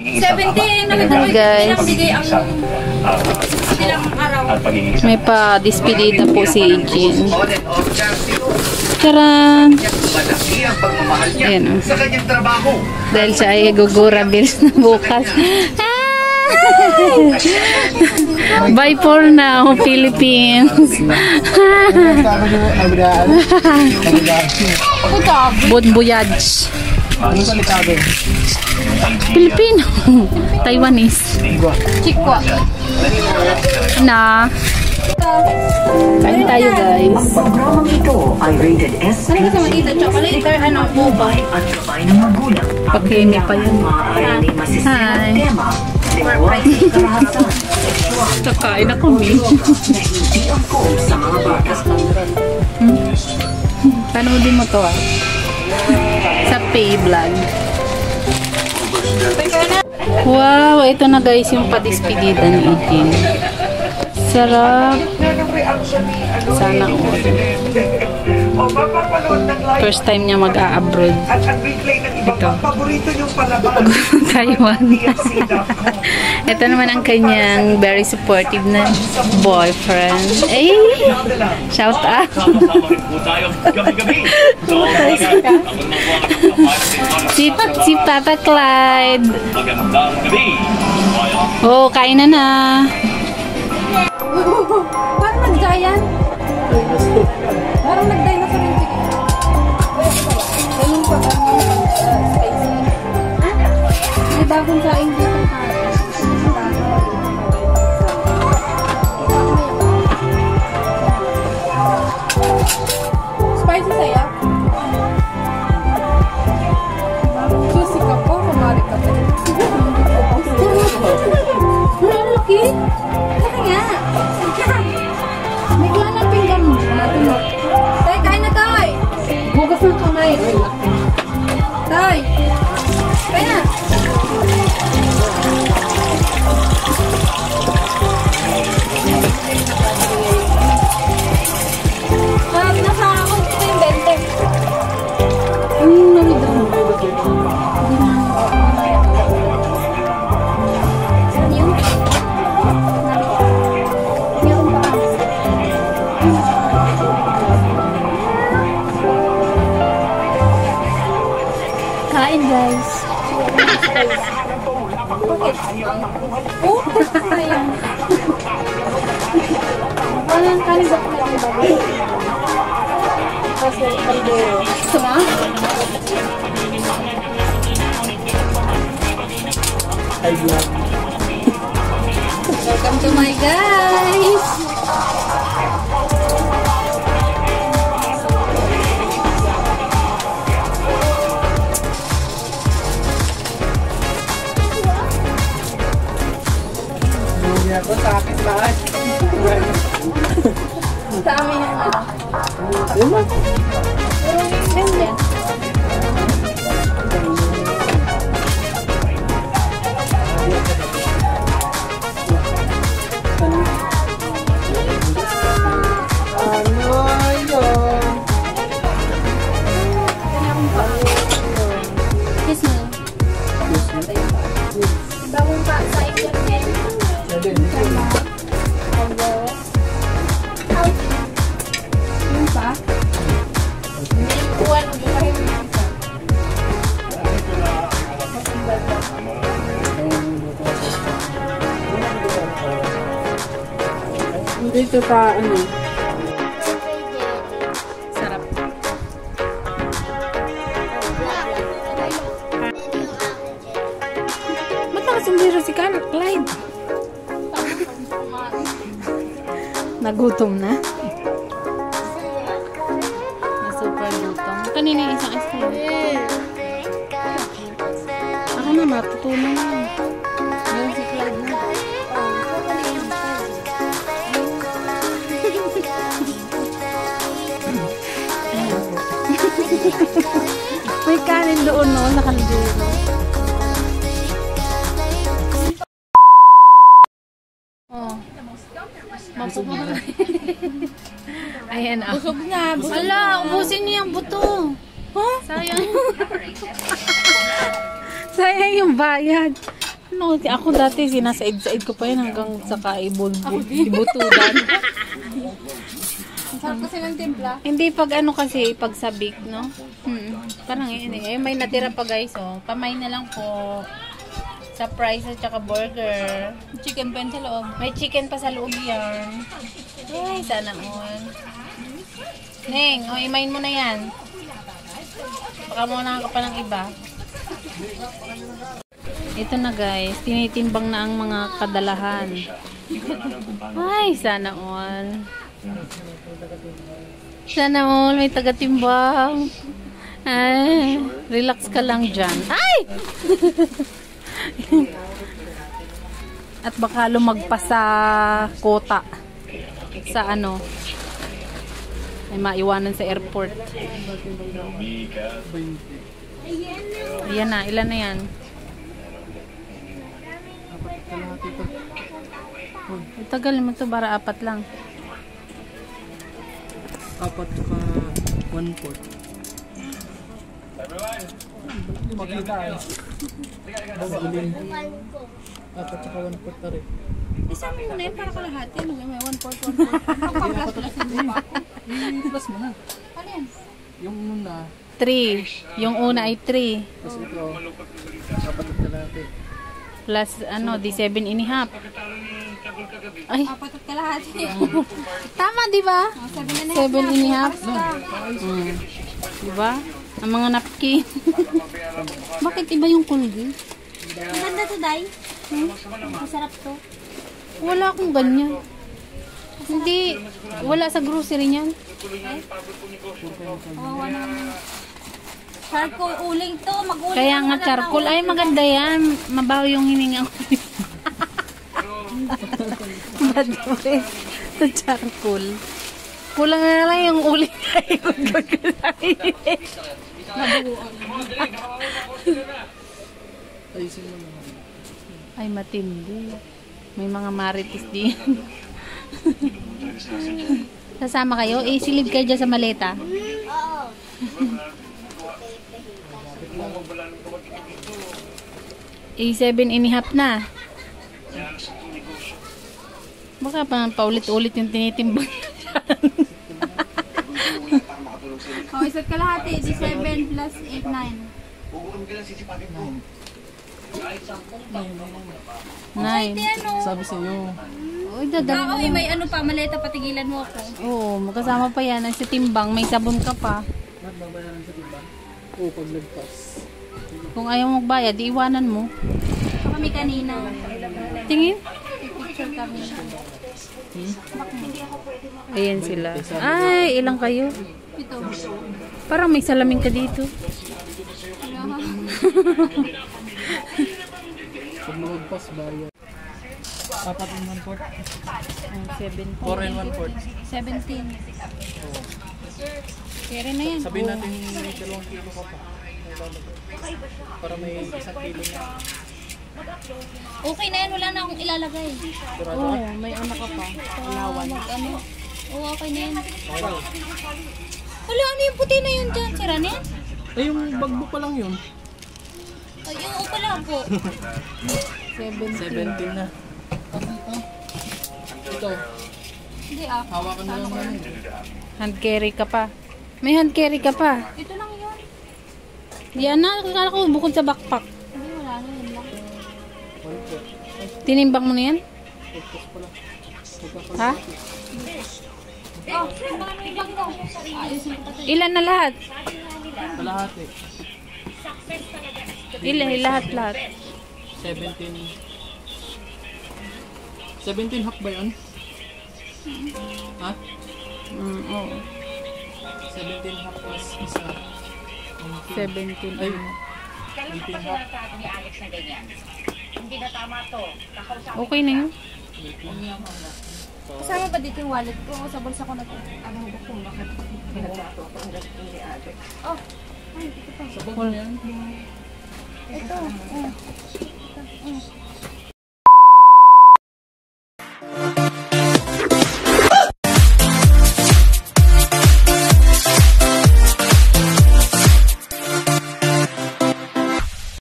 17 na guys. May pa-dispedida po si Eugene. Charan! Ayan o. Dahil siya ay gugura bills na bukas. Bye for now, Philippines. Bon voyage. Filipino. Taiwanese. Chikwa. Na. Kain tayo, guys. Ang programang ito ay rated S. Ano sa makita? Chocolate or ano? Mobile at gabay ng magulang. Pakimi pa yun. Maaari masisira ang tema. Kakain na kami. Na hindi angkol sa mga bata. Panoodin mo to ah. Sa pay vlog. Wow, ito na guys yung pa-dispedida ni Eugene. Sarap. Sana all. First time niya mag-a-abroad. Ito. Taiwan. Ito naman ang kanyang very supportive na boyfriend. Eh! Shout out! si Papa Clyde. Oh, kain na na. Parang nagdayan. Parang nagdayan na sa rintik. Ganun pa ba spicy? May bagong saing dito. Spicy saya? Susi ka po, kumari ka po. Laki? Laki nga. Bigla na pinggan mo. Tay, kain na tay. Bugas ng kamay. Tay. Kain na. Nasa ako ito yung 20. Nawid ako. Kain guys. Oh, sayang. Walang kanin ba kung yung bagay? Kasi kaldero. Gusto mo? Welcome to my guys! Ako sa akin lahat. Sa amin yung ano. Ayun. Ganyan. Kiss mo. Bagong pa sa ikyan din. Yung pa? May kuwan mo pa rin. Dito pa ano. Sarap. Ba't nakasumbiro si Clyde? Nagutom na. Na-super gutom. Kanina yung isang ice cream. Ako na, matutunan na. Yung si Clyde na. May kanin doon, no? Nakalagay. Oh. Mabusog na. Ayan ah. Busog na. Wala, ubusin niyo yung buto. Huh? Sayang. Sayang yung bayad. No, ako dati sinasaid-said ko pa yan hanggang sa ibutudan. Ang sarap kasi ng timpla. Hindi pag ano kasi, pag sabik, no? Parang yun eh. May natira pa guys, oh. Pamay na lang po. Sa fries at saka burger. Chicken pa yun sa loob. May chicken pa sa loob yan. Ay, sana all. Neng, oh, imain mo na yan. Baka muna ka pa ng iba. Ito na guys, tinitimbang na ang mga kadalahan. Ay, sana all. Sana all, may taga-timbang. Ay, relax ka lang dyan. Ay! At baka lumagpas sa kota. Sa ano, ay maiwanan sa airport. Ayan na, ilan na yan? Tagal mo to, para 4 lang. 4 ka 1/4. Makita eh. Bagulin. 4 ka 1/4 na rin. Isama mo na yun para kalahati. Ano may 1/4, 1/4. Plus mo na. Ano yan? Yung una, 3. Yung una ay 3. plus ito, 4 kalahati. Plus ano, di 7.5. Ay, 4 at kalahati. tama di ba? 7.5. Diba? Ang mga napkin. Bakit iba yung kulgi? Ang ganda to, Day. Masarap to. Wala akong ganyan. Hindi, wala sa grocery niyan. Kawawa naman. Charcoal uling to. Mag-uling. Kaya nga charcoal, ay maganda yan. Mabaho yung hininga ko. Bad boy. Sa charcoal. Kulang na lang yung uling na Ayusin mo naman. Ay, matindi. May mga marites din. Sasama kayo? Silid kayo dyan sa maleta. Oo. 7.5 na. Baka pa paulit-ulit yung tinitimbang. Oh, isa't kalahati. 7 plus 8, 9. 9. Sabi sa'yo. Uy, dadagdag. Oy, may ano pa. Maleta, patigilan mo ako. Oo, magkasama pa yan. Ang sa timbang, may sabon ka pa. Magbabayaran sa diba? Oo, pag nagpas. Kung ayaw mong bayad, iiwanan mo. Ito kami kanina. Tingin. Picture kami. Ayan sila. Ay, ilang kayo? Ito. Parang may salamin ka dito. Pag nagpas, bayad. 4 and 1/4. 7. 4 and 1/4. 17. Kaya na yan. Sabihin natin may 2 kilo ka pa. Para may 1 kilo na. Okay na yan. Wala na akong ilalagay. Sigurado ka? May ano ka pa. Alawan. Ano? Oo, okay na yan. Wala, ano yung puti na yun dyan? Sira na yan? Eh, yung bagbo pa lang yun. Ay, yung upa lang po. 17 na. Ito, Hindi ah. hawakan na lang namin. Hand carry ka pa. May hand carry ka pa. Ito lang yun. Yan na, kakala ko bukod sa backpack. Hindi, wala na yun lang. Tinimbang mo na yan? Ha? Oh, baka may ibang daw. Ayusin ko pa ito. Ilan na lahat? Kalahati. Ilan, lahat. 17. 17 half ba yun? Ha? Oo. 17 half plus isa. 17. Ay, 18 half. Okay na yun. Kasama ba dito yung wallet ko? Sa bulsa ko na ito. Ano ba kung bakit? Oh, ay, ito pa. Sabog mo yan? Ito.